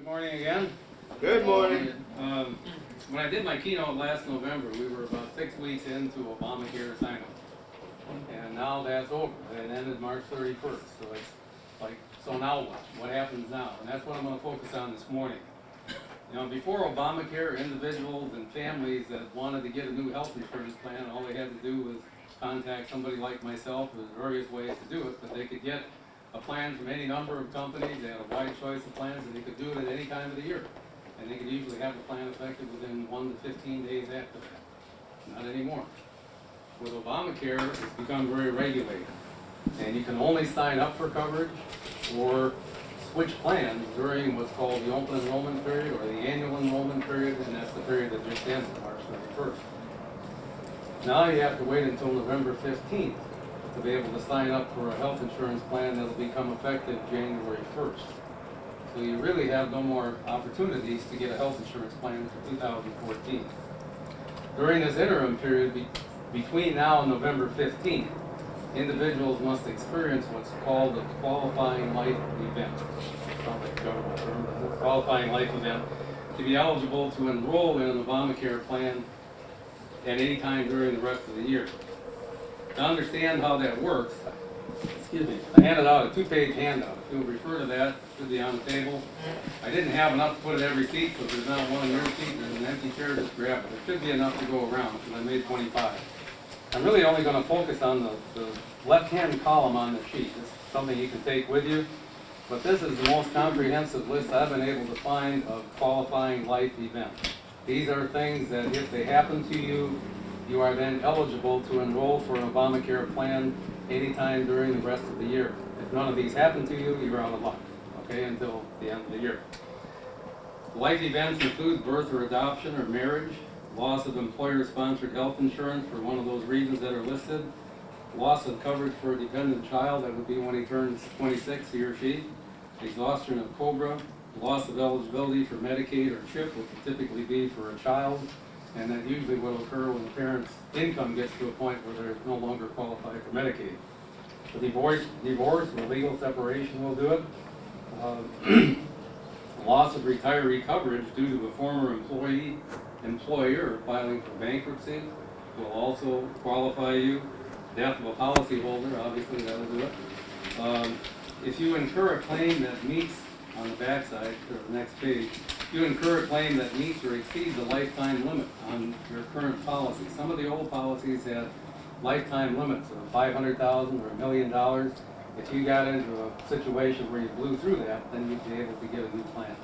morning again. Good morning. When I did my keynote last November, we were about 6 weeks into ObamaCare sign-up. And now that's over. It ended March 31st. So it's like, so now what? What happens now? And that's what I'm going to focus on this morning. You know, before Obamacare, individuals and families that wanted to get a new health insurance plan, all they had to do was contact somebody like myself. There's various ways to do it, but they could get a plan from any number of companies. They had a wide choice of plans, and they could do it at any time of the year. And they could usually have the plan effective within 1 to 15 days after that. Not anymore. With Obamacare, it's become very regulated. And you can only sign up for coverage or switch plans during what's called the open enrollment period or the annual enrollment period, and that's the period that just ended, March 31st. Now you have to wait until November 15th to be able to sign up for a health insurance plan that will become effective January 1st. So you really have no more opportunities to get a health insurance plan for 2014. During this interim period between now and November 15th, individuals must experience what's called a qualifying life event. Sounds like a government term, but it's a qualifying life event to be eligible to enroll in an Obamacare plan at any time during the rest of the year. To understand how that works, I handed out a 2-page handout. If you'll refer to that, it should be on the table. I didn't have enough to put at every seat, so there's not one in your seat. There's an empty chair, just grab it. There should be enough to go around, because I made 25. I'm really only going to focus on the left-hand column on the sheet. It's something you can take with you. But this is the most comprehensive list I've been able to find of qualifying life events. These are things that if they happen to you, you are then eligible to enroll for an Obamacare plan anytime during the rest of the year. If none of these happen to you, you're out of luck, okay, until the end of the year. Life events include birth or adoption or marriage, loss of employer-sponsored health insurance for one of those reasons that are listed, loss of coverage for a dependent child, that would be when he turns 26, he or she, exhaustion of COBRA, loss of eligibility for Medicaid or CHIP, which would typically be for a child, and that usually will occur when the parent's income gets to a point where they're no longer qualified for Medicaid. The divorce or legal separation will do it. Loss of retiree coverage due to a former employer filing for bankruptcy will also qualify you. Death of a policyholder, obviously that'll do it. If you incur a claim that meets, on the backside, or the next page, you incur a claim that meets or exceeds the lifetime limit on your current policy. Some of the old policies had lifetime limits of $500,000 or $1 million. If you got into a situation where you blew through that, then you'd be able to get a new plan.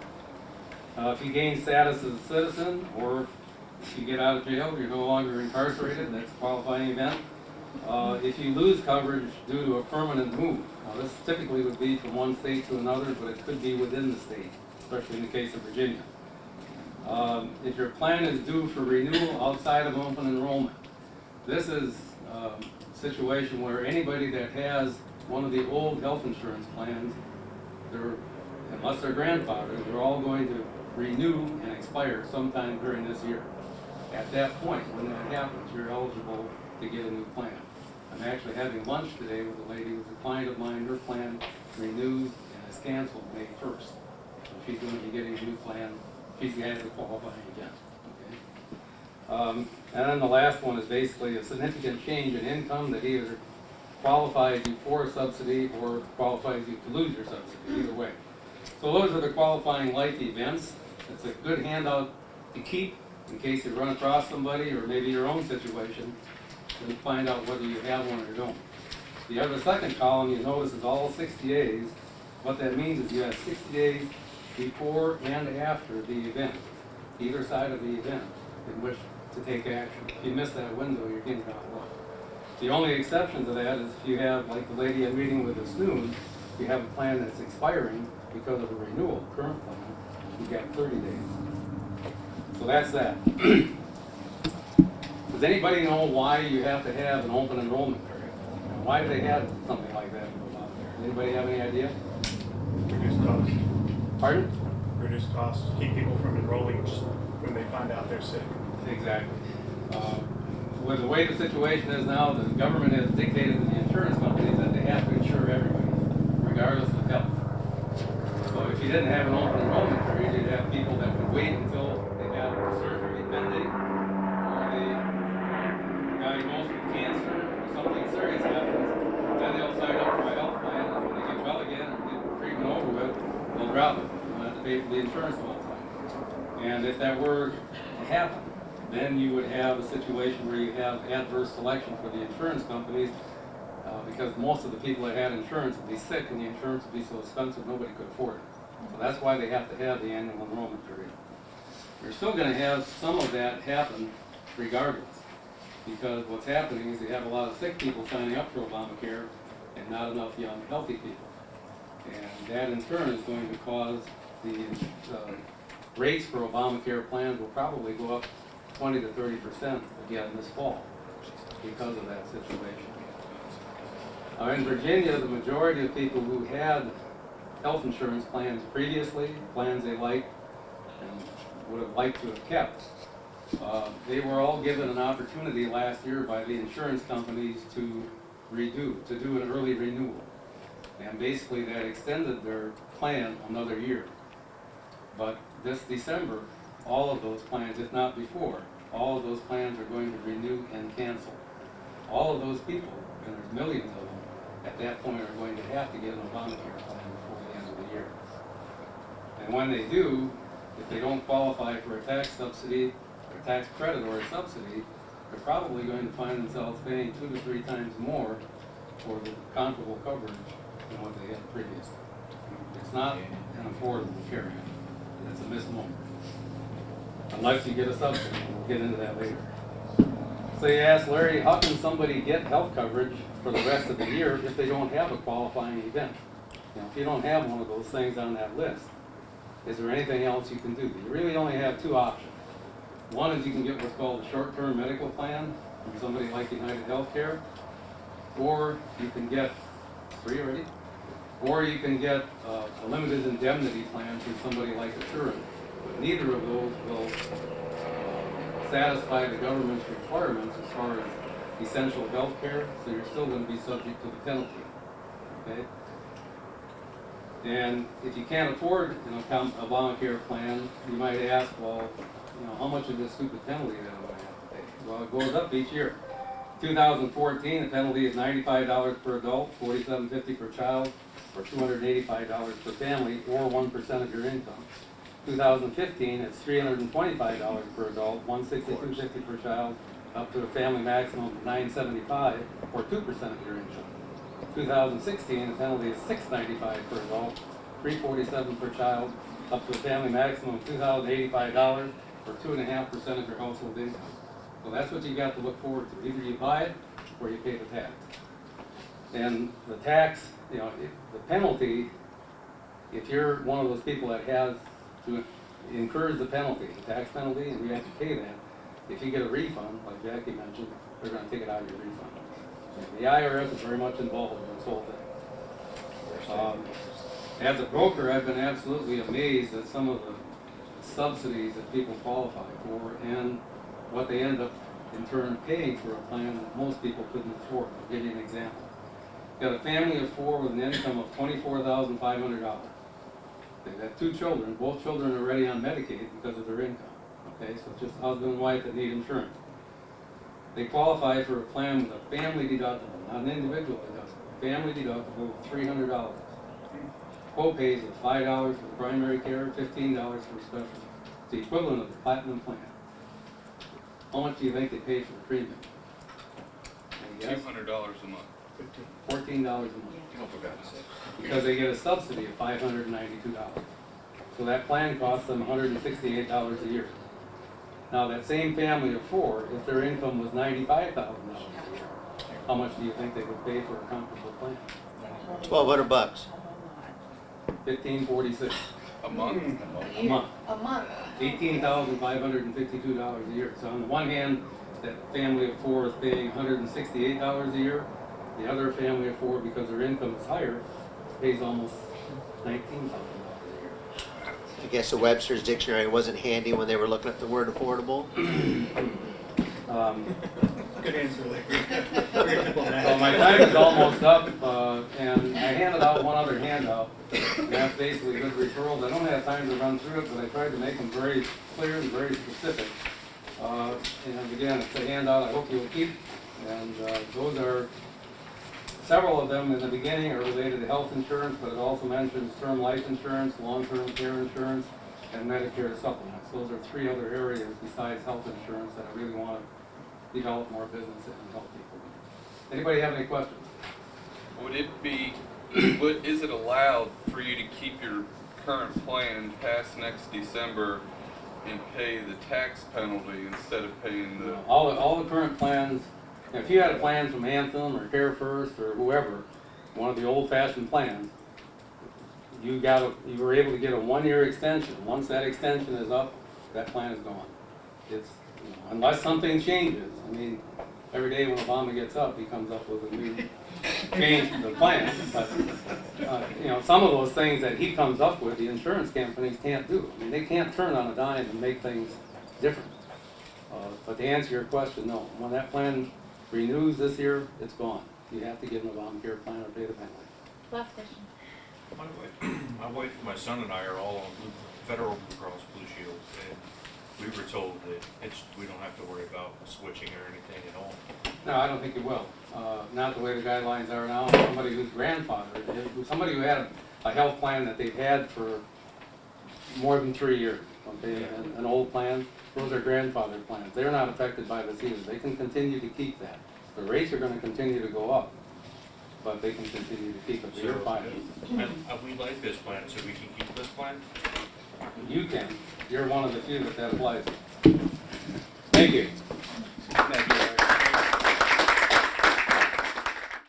If you gain status as a citizen, or if you get out of jail, you're no longer incarcerated, that's a qualifying event. If you lose coverage due to a permanent move, now this typically would be from one state to another, but it could be within the state, especially in the case of Virginia. If your plan is due for renewal outside of open enrollment, this is a situation where anybody that has one of the old health insurance plans, unless they're grandfathered, they're all going to renew and expire sometime during this year. At that point, when that happens, you're eligible to get a new plan. I'm actually having lunch today with a lady who's a client of mine. Her plan renews and is canceled May 1st. So she's going to be getting a new plan. She's going to qualify again. Okay? And then the last one is basically a significant change in income that either qualifies you for a subsidy or qualifies you to lose your subsidy, either way. So those are the qualifying life events. It's a good handout to keep in case you run across somebody or maybe your own situation, and find out whether you have one or don't. The other second column, you notice, is all 60 days. What that means is you have 60 days before and after the event, either side of the event, in which to take action. If you miss that window, you're getting out of luck. The only exception to that is if you have, like the lady I'm meeting with this noon, if you have a plan that's expiring because of a renewal, current plan, you've got 30 days. So that's that. Does anybody know why you have to have an open enrollment period? Why do they have something like that out there? Anybody have any idea? Reduce costs. Pardon? Reduce costs. Keep people from enrolling just when they find out they're sick. Exactly. With the way the situation is now, the government has dictated to the insurance companies that they have to insure everybody, regardless of health. So if you didn't have an open enrollment period, to pay for the insurance all the time. And if that were to happen, then you would have a situation where you have adverse selection for the insurance companies, because most of the people that had insurance would be sick and the insurance would be so expensive nobody could afford it. So that's why they have to have the annual enrollment period. You're still going to have some of that happen regardless, because what's happening is you have a lot of sick people signing up for Obamacare and not enough young, healthy people. And that in turn is going to cause the rates for Obamacare plans will probably go up 20 to 30% again this fall because of that situation. In Virginia, the majority of people who had health insurance plans previously, plans they liked and would have liked to have kept, they were all given an opportunity last year by the insurance companies to do an early renewal. And basically that extended their plan another year. But this December, all of those plans, if not before, all of those plans are going to renew and cancel. All of those people, and there's millions of them, at that point are going to have to get an Obamacare plan before the end of the year. And when they do, if they don't qualify for a tax subsidy, a tax credit or a subsidy, they're probably going to find themselves paying 2 to 3 times more for the comparable coverage than what they had previously. It's not an affordable care act. It's a misnomer. Unless you get a subsidy. We'll get into that later. So you ask Larry, how can somebody get health coverage for the rest of the year if they don't have a qualifying event? You know, if you don't have one of those things on that list, is there anything else you can do? You really only have 2 options. One is you can get what's called a short-term medical plan from somebody like United Healthcare, or you can get, are you ready? Or you can get a limited indemnity plan from somebody like Assurant. But neither of those will satisfy the government's requirements as far as essential health care, so you're still going to be subject to the penalty. Okay? And if you can't afford an Obamacare plan, you might ask, well, you know, how much is this stupid penalty that I'm going to have to pay? Well, it goes up each year. 2014, the penalty is $95 per adult, $47.50 per child, or $285 per family, or 1% of your income. 2015, it's $325 per adult, $162.50 per child, up to a family maximum of $975, or 2% of your income. 2016, the penalty is $695 per adult, $347 per child, up to a family maximum of $2,085, or 2.5% of your household income. So that's what you got to look forward to. Either you buy it, or you pay the tax. And the tax, you know, the penalty, if you're one of those people that has to incurs the penalty, the tax penalty, and you have to pay that, if you get a refund, like Jackie mentioned, they're going to take it out of your refund. And the IRS is very much involved in this whole thing. As a broker, I've been absolutely amazed at some of the subsidies that people qualify for and what they end up in turn paying for a plan that most people couldn't afford. I'll give you an example. You got a family of 4 with an income of $24,500. They've got 2 children. Both children are already on Medicaid because of their income. Okay, so it's just husband and wife that need insurance. They qualify for a plan with a family deductible, not an individual deductible. Family deductible of $300. Co-pays of $5 for primary care, $15 for special. It's the equivalent of the platinum plan. How much do you think they pay for the premium? $200 a month. $14 a month. Oh, for God's sake. Because they get a subsidy of $592. So that plan costs them $168 a year. Now that same family of 4, if their income was $95,000 a year, how much do you think they would pay for a comparable plan? $1,200. $1,546 A month? a month. A month. $18,552 a year. So on the one hand, that family of 4 is paying $168 a year. The other family of 4, because their income is higher, pays almost $19,000 a year. I guess the Webster's dictionary wasn't handy when they were looking at the word affordable. Good answer, Larry. Very diplomatic. So my time is almost up, and I handed out one other handout. And that's basically good referrals. I don't have time to run through it, but I tried to make them very clear and very specific. And again, it's a handout I hope you'll keep. And those are several of them in the beginning are related to health insurance, but it also mentions term life insurance, long-term care insurance, and Medicare supplements. Those are three other areas besides health insurance that I really want to develop more business in and help people. Anybody have any questions? Would it be, is it allowed for you to keep your current plan past next December and pay the tax penalty instead of paying the? All the current plans, if you had a plan from Anthem or Care First or whoever, one of the old-fashioned plans, you were able to get a 1-year extension. Once that extension is up, that plan is gone. It's, unless something changes. I mean, every day when Obama gets up, he comes up with a new change to the plan. But, some of those things that he comes up with, the insurance companies can't do. I mean, they can't turn on a dime and make things different. But to answer your question, no. When that plan renews this year, it's gone. You have to get an ObamaCare plan or pay the penalty. Last question. My wife, my son and I are all on Federal Blue Cross Blue Shield, and we were told that we don't have to worry about switching or anything at all. No, I don't think it will. Not the way the guidelines are now. Somebody who's grandfathered, somebody who had a health plan that they've had for more than 3 years, okay, an old plan, those are grandfathered plans. They're not affected by this either. They can continue to keep that. The rates are going to continue to go up, but they can continue to keep it. You're fine. And we like this plan, so we can keep this plan? You can. You're one of the few that applies to. Thank you.